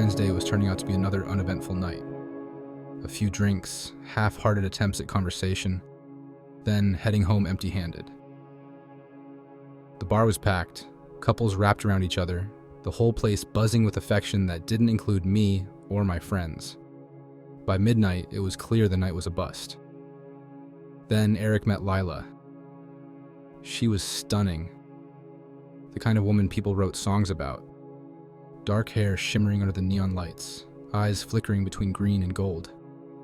Valentine's Day was turning out to be another uneventful night. A few drinks, half-hearted attempts at conversation, then heading home empty-handed. The bar was packed, couples wrapped around each other, the whole place buzzing with affection that didn't include me or my friends. By midnight, it was clear the night was a bust. Then Eric met Lila. She was stunning. The kind of woman people wrote songs about. Dark hair shimmering under the neon lights, eyes flickering between green and gold,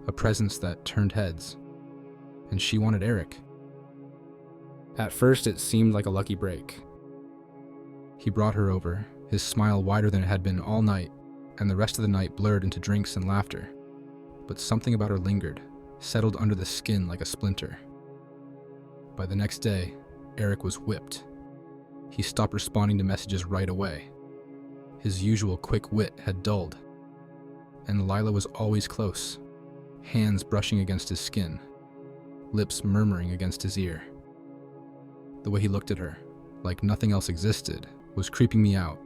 a presence that turned heads. And she wanted Eric. At first, it seemed like a lucky break. He brought her over, his smile wider than it had been all night, and the rest of the night blurred into drinks and laughter. But something about her lingered, settled under the skin like a splinter. By the next day, Eric was whipped. He stopped responding to messages right away. His usual quick wit had dulled. And Lila was always close, hands brushing against his skin, lips murmuring against his ear. The way he looked at her, like nothing else existed, was creeping me out.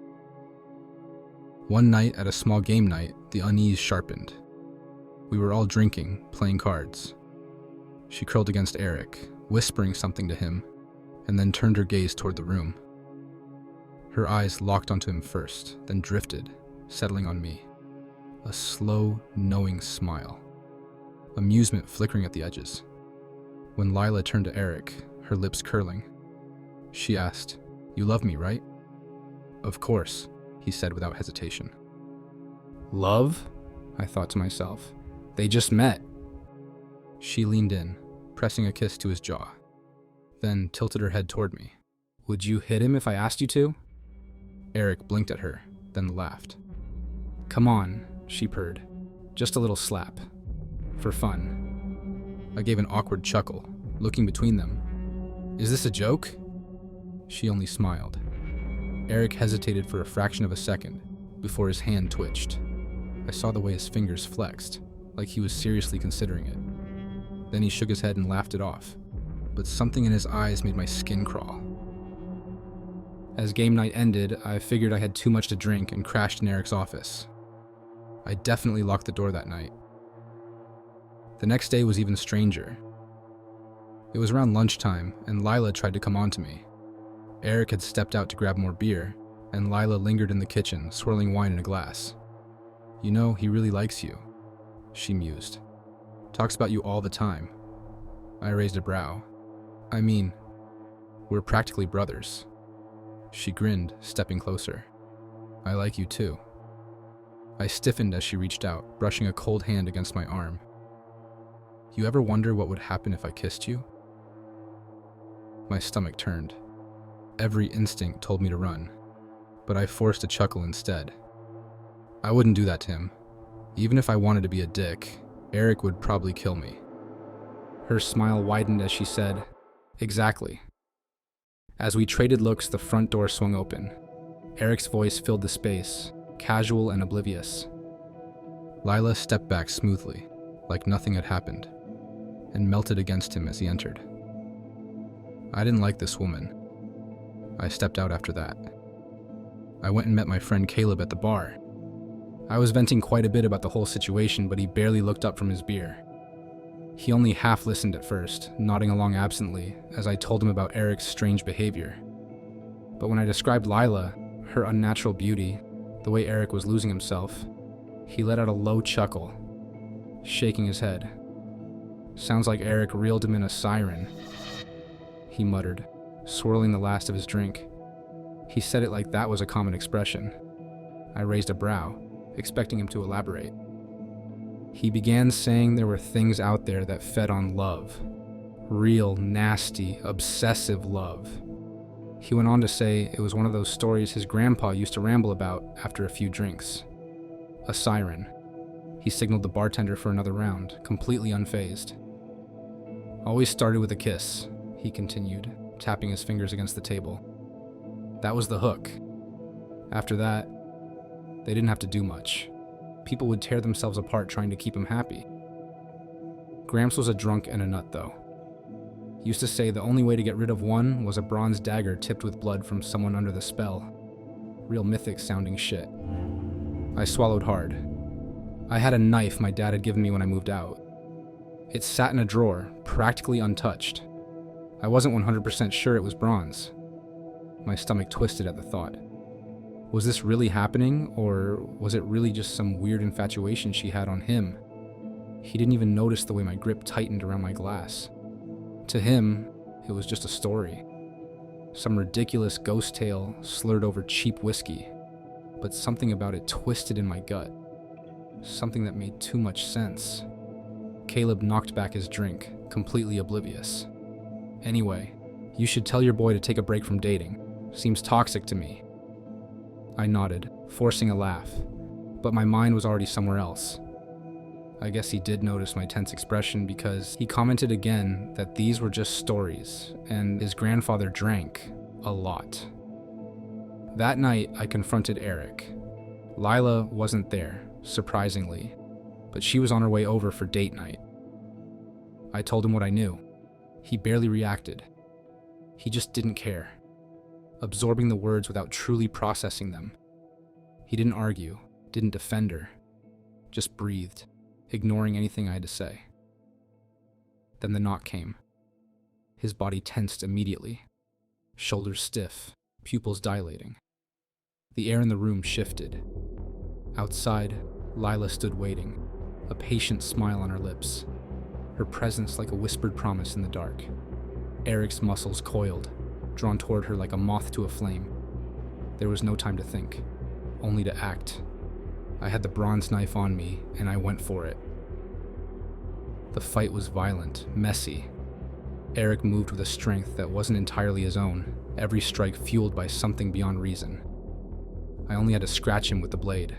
One night at a small game night, the unease sharpened. We were all drinking, playing cards. She curled against Eric, whispering something to him, and then turned her gaze toward the room. Her eyes locked onto him first, then drifted, settling on me. A slow, knowing smile. Amusement flickering at the edges. When Lila turned to Eric, her lips curling, she asked, "You love me, right?" "Of course," he said without hesitation. Love? I thought to myself. They just met. She leaned in, pressing a kiss to his jaw, then tilted her head toward me. "Would you hit him if I asked you to?" Eric blinked at her, then laughed. "Come on," she purred. "Just a little slap. For fun." I gave an awkward chuckle, looking between them. "Is this a joke?" She only smiled. Eric hesitated for a fraction of a second, before his hand twitched. I saw the way his fingers flexed, like he was seriously considering it. Then he shook his head and laughed it off, but something in his eyes made my skin crawl. As game night ended, I figured I had too much to drink and crashed in Eric's office. I definitely locked the door that night. The next day was even stranger. It was around lunchtime, and Lila tried to come on to me. Eric had stepped out to grab more beer, and Lila lingered in the kitchen, swirling wine in a glass. "You know, he really likes you," she mused. "Talks about you all the time." I raised a brow. "I mean, we're practically brothers." She grinned, stepping closer. "I like you too." I stiffened as she reached out, brushing a cold hand against my arm. "You ever wonder what would happen if I kissed you?" My stomach turned. Every instinct told me to run, but I forced a chuckle instead. I wouldn't do that to him. Even if I wanted to be a dick, Eric would probably kill me. Her smile widened as she said, "Exactly." As we traded looks, the front door swung open. Eric's voice filled the space, casual and oblivious. Lila stepped back smoothly, like nothing had happened, and melted against him as he entered. I didn't like this woman. I stepped out after that. I went and met my friend Caleb at the bar. I was venting quite a bit about the whole situation, but he barely looked up from his beer. He only half listened at first, nodding along absently as I told him about Eric's strange behavior. But when I described Lila, her unnatural beauty, the way Eric was losing himself, he let out a low chuckle, shaking his head. "Sounds like Eric reeled him in a siren," he muttered, swirling the last of his drink. He said it like that was a common expression. I raised a brow, expecting him to elaborate. He began saying there were things out there that fed on love. Real, nasty, obsessive love. He went on to say it was one of those stories his grandpa used to ramble about after a few drinks. A siren. He signaled the bartender for another round, completely unfazed. "Always started with a kiss," he continued, tapping his fingers against the table. "That was the hook. After that, they didn't have to do much. People would tear themselves apart trying to keep him happy. Gramps was a drunk and a nut, though. Used to say the only way to get rid of one was a bronze dagger tipped with blood from someone under the spell. Real mythic sounding shit. I swallowed hard. I had a knife my dad had given me when I moved out. It sat in a drawer, practically untouched. I wasn't 100% sure it was bronze. My stomach twisted at the thought. Was this really happening, or was it really just some weird infatuation she had on him? He didn't even notice the way my grip tightened around my glass. To him, it was just a story. Some ridiculous ghost tale slurred over cheap whiskey, but something about it twisted in my gut. Something that made too much sense. Caleb knocked back his drink, completely oblivious. Anyway, you should tell your boy to take a break from dating. Seems toxic to me. I nodded, forcing a laugh, but my mind was already somewhere else. I guess he did notice my tense expression because he commented again that these were just stories, and his grandfather drank a lot. That night, I confronted Eric. Lila wasn't there, surprisingly, but she was on her way over for date night. I told him what I knew. He barely reacted. He just didn't care, absorbing the words without truly processing them. He didn't argue, didn't defend her, just breathed, ignoring anything I had to say. Then the knock came. His body tensed immediately, shoulders stiff, pupils dilating. The air in the room shifted. Outside, Lila stood waiting, a patient smile on her lips, her presence like a whispered promise in the dark. Eric's muscles coiled, drawn toward her like a moth to a flame. There was no time to think, only to act. I had the bronze knife on me, and I went for it. The fight was violent, messy. Eric moved with a strength that wasn't entirely his own, every strike fueled by something beyond reason. I only had to scratch him with the blade,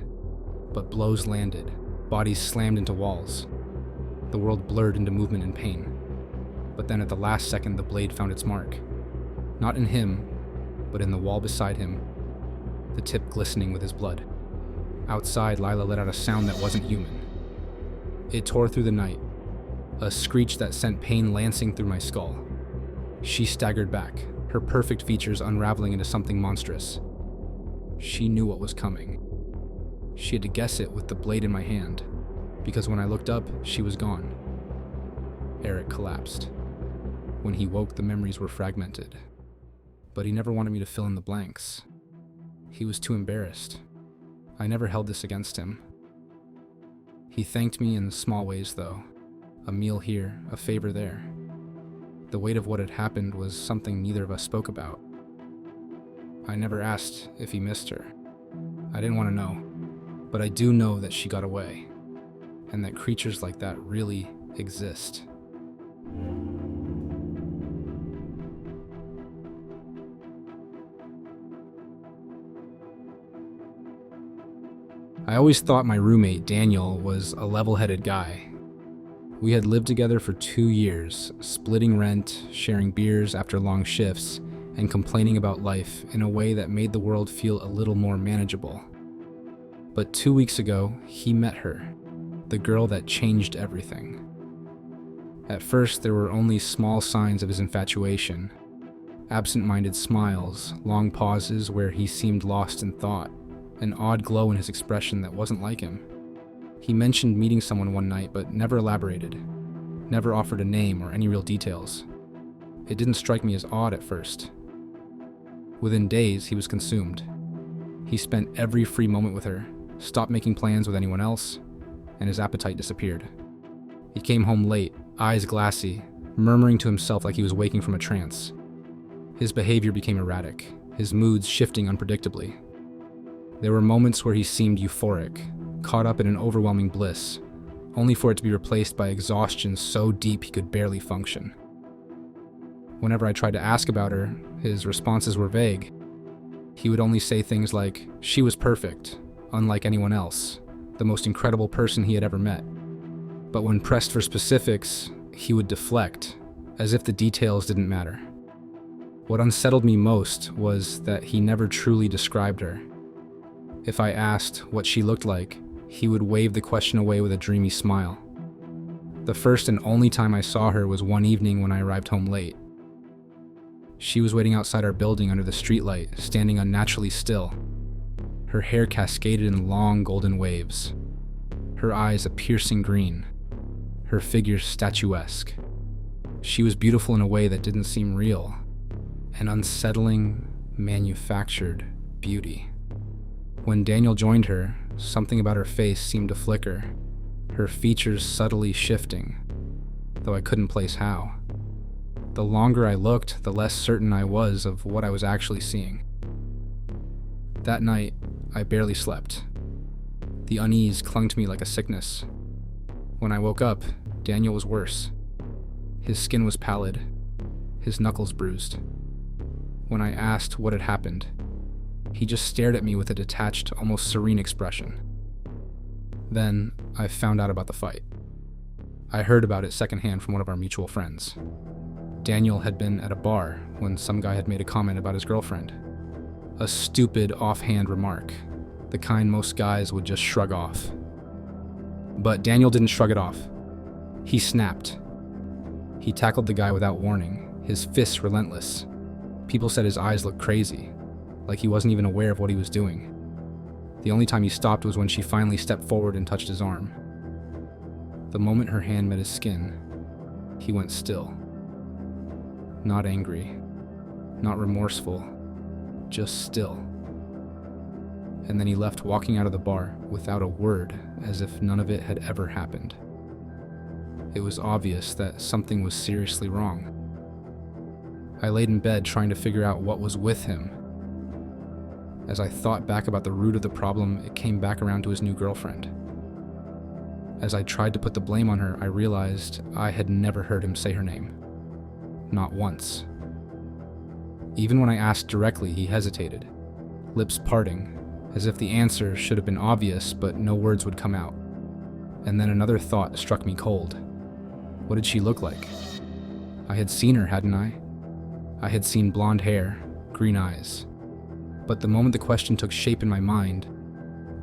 but blows landed, bodies slammed into walls. The world blurred into movement and pain. But then at the last second, the blade found its mark. Not in him, but in the wall beside him, the tip glistening with his blood. Outside, Lila let out a sound that wasn't human. It tore through the night, a screech that sent pain lancing through my skull. She staggered back, her perfect features unraveling into something monstrous. She knew what was coming. She had to guess it with the blade in my hand, because when I looked up, she was gone. Eric collapsed. When he woke, the memories were fragmented, but he never wanted me to fill in the blanks. He was too embarrassed. I never held this against him. He thanked me in small ways, though. A meal here, a favor there. The weight of what had happened was something neither of us spoke about. I never asked if he missed her. I didn't want to know, but I do know that she got away, and that creatures like that really exist. I always thought my roommate, Daniel, was a level-headed guy. We had lived together for 2 years, splitting rent, sharing beers after long shifts, and complaining about life in a way that made the world feel a little more manageable. But 2 weeks ago, he met her, the girl that changed everything. At first, there were only small signs of his infatuation. Absent-minded smiles, long pauses where he seemed lost in thought, an odd glow in his expression that wasn't like him. He mentioned meeting someone one night, but never elaborated, never offered a name or any real details. It didn't strike me as odd at first. Within days, he was consumed. He spent every free moment with her, stopped making plans with anyone else, and his appetite disappeared. He came home late, eyes glassy, murmuring to himself like he was waking from a trance. His behavior became erratic, his moods shifting unpredictably. There were moments where he seemed euphoric, caught up in an overwhelming bliss, only for it to be replaced by exhaustion so deep he could barely function. Whenever I tried to ask about her, his responses were vague. He would only say things like, she was perfect, unlike anyone else, the most incredible person he had ever met. But when pressed for specifics, he would deflect, as if the details didn't matter. What unsettled me most was that he never truly described her. If I asked what she looked like, he would wave the question away with a dreamy smile. The first and only time I saw her was one evening when I arrived home late. She was waiting outside our building under the streetlight, standing unnaturally still. Her hair cascaded in long golden waves. Her eyes a piercing green. Her figure statuesque. She was beautiful in a way that didn't seem real. An unsettling, manufactured beauty. When Daniel joined her, something about her face seemed to flicker, her features subtly shifting, though I couldn't place how. The longer I looked, the less certain I was of what I was actually seeing. That night, I barely slept. The unease clung to me like a sickness. When I woke up, Daniel was worse. His skin was pallid, his knuckles bruised. When I asked what had happened, he just stared at me with a detached, almost serene expression. Then, I found out about the fight. I heard about it secondhand from one of our mutual friends. Daniel had been at a bar when some guy had made a comment about his girlfriend. A stupid, offhand remark, the kind most guys would just shrug off. But Daniel didn't shrug it off. He snapped. He tackled the guy without warning, his fists relentless. People said his eyes looked crazy, like he wasn't even aware of what he was doing. The only time he stopped was when she finally stepped forward and touched his arm. The moment her hand met his skin, he went still. Not angry, not remorseful, just still. And then he left, walking out of the bar without a word, as if none of it had ever happened. It was obvious that something was seriously wrong. I laid in bed trying to figure out what was with him. As I thought back about the root of the problem, it came back around to his new girlfriend. As I tried to put the blame on her, I realized I had never heard him say her name. Not once. Even when I asked directly, he hesitated, lips parting, as if the answer should have been obvious, but no words would come out. And then another thought struck me cold. What did she look like? I had seen her, hadn't I? I had seen blonde hair, green eyes. But the moment the question took shape in my mind,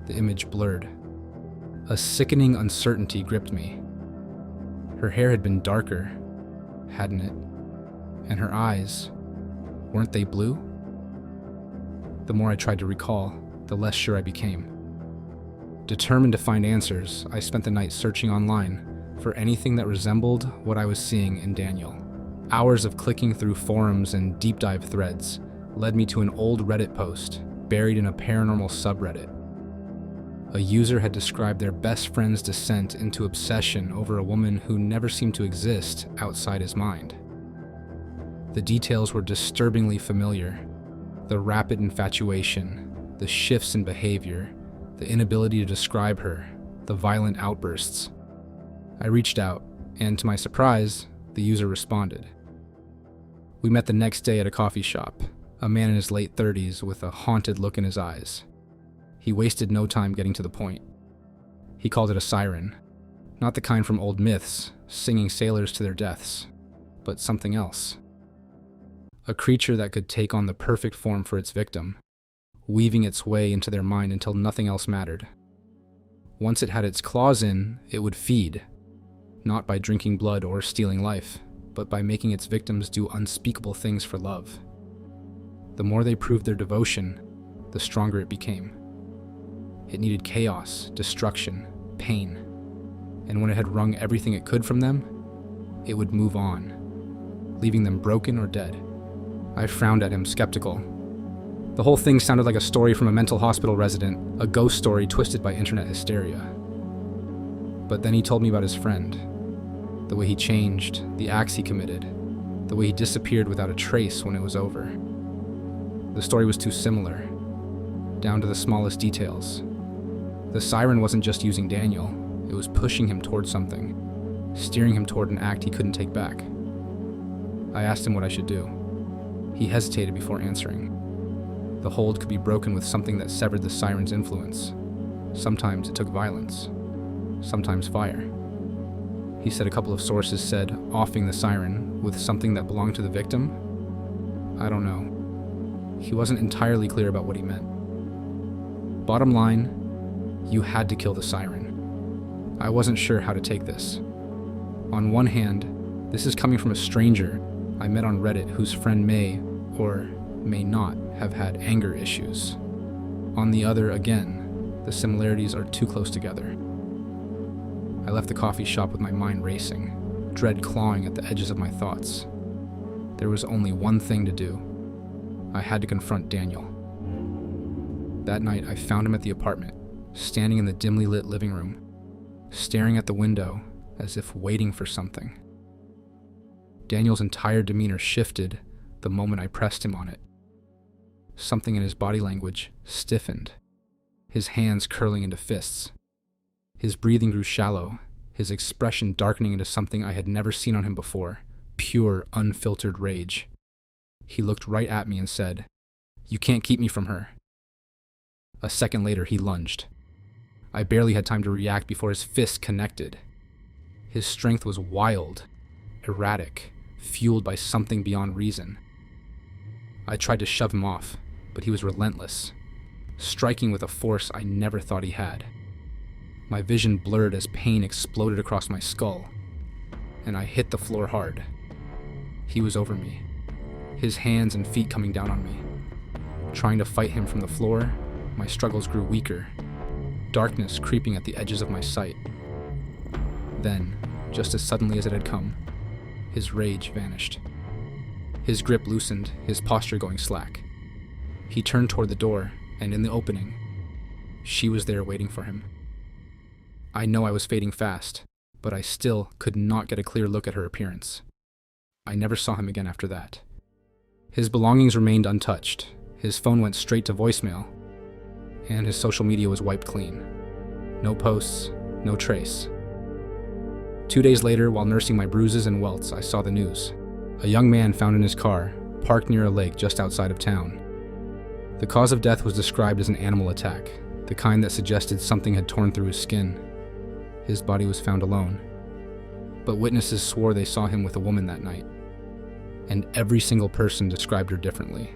the image blurred. A sickening uncertainty gripped me. Her hair had been darker, hadn't it? And her eyes, weren't they blue? The more I tried to recall, the less sure I became. Determined to find answers, I spent the night searching online for anything that resembled what I was seeing in Daniel. Hours of clicking through forums and deep dive threads led me to an old Reddit post buried in a paranormal subreddit. A user had described their best friend's descent into obsession over a woman who never seemed to exist outside his mind. The details were disturbingly familiar. The rapid infatuation, the shifts in behavior, the inability to describe her, the violent outbursts. I reached out, and to my surprise, the user responded. We met the next day at a coffee shop, a man in his late 30s with a haunted look in his eyes. He wasted no time getting to the point. He called it a siren, not the kind from old myths, singing sailors to their deaths, but something else. A creature that could take on the perfect form for its victim, weaving its way into their mind until nothing else mattered. Once it had its claws in, it would feed, not by drinking blood or stealing life, but by making its victims do unspeakable things for love. The more they proved their devotion, the stronger it became. It needed chaos, destruction, pain, and when it had wrung everything it could from them, it would move on, leaving them broken or dead. I frowned at him, skeptical. The whole thing sounded like a story from a mental hospital resident, a ghost story twisted by internet hysteria. But then he told me about his friend, the way he changed, the acts he committed, the way he disappeared without a trace when it was over. The story was too similar, down to the smallest details. The siren wasn't just using Daniel, it was pushing him toward something, steering him toward an act he couldn't take back. I asked him what I should do. He hesitated before answering. The hold could be broken with something that severed the siren's influence. Sometimes it took violence, sometimes fire. He said a couple of sources said offing the siren with something that belonged to the victim. I don't know. He wasn't entirely clear about what he meant. Bottom line, you had to kill the siren. I wasn't sure how to take this. On one hand, this is coming from a stranger I met on Reddit whose friend may or may not have had anger issues. On the other, again, the similarities are too close together. I left the coffee shop with my mind racing, dread clawing at the edges of my thoughts. There was only one thing to do. I had to confront Daniel. That night, I found him at the apartment, standing in the dimly lit living room, staring at the window as if waiting for something. Daniel's entire demeanor shifted the moment I pressed him on it. Something in his body language stiffened, his hands curling into fists. His breathing grew shallow, his expression darkening into something I had never seen on him before, pure, unfiltered rage. He looked right at me and said, "You can't keep me from her." A second later, he lunged. I barely had time to react before his fist connected. His strength was wild, erratic, fueled by something beyond reason. I tried to shove him off, but he was relentless, striking with a force I never thought he had. My vision blurred as pain exploded across my skull, and I hit the floor hard. He was over me, his hands and feet coming down on me. Trying to fight him from the floor, my struggles grew weaker, darkness creeping at the edges of my sight. Then, just as suddenly as it had come, his rage vanished. His grip loosened, his posture going slack. He turned toward the door, and in the opening, she was there waiting for him. I know I was fading fast, but I still could not get a clear look at her appearance. I never saw him again after that. His belongings remained untouched, his phone went straight to voicemail, and his social media was wiped clean. No posts, no trace. 2 days later, while nursing my bruises and welts, I saw the news. A young man found in his car, parked near a lake just outside of town. The cause of death was described as an animal attack, the kind that suggested something had torn through his skin. His body was found alone, but witnesses swore they saw him with a woman that night, and every single person described her differently.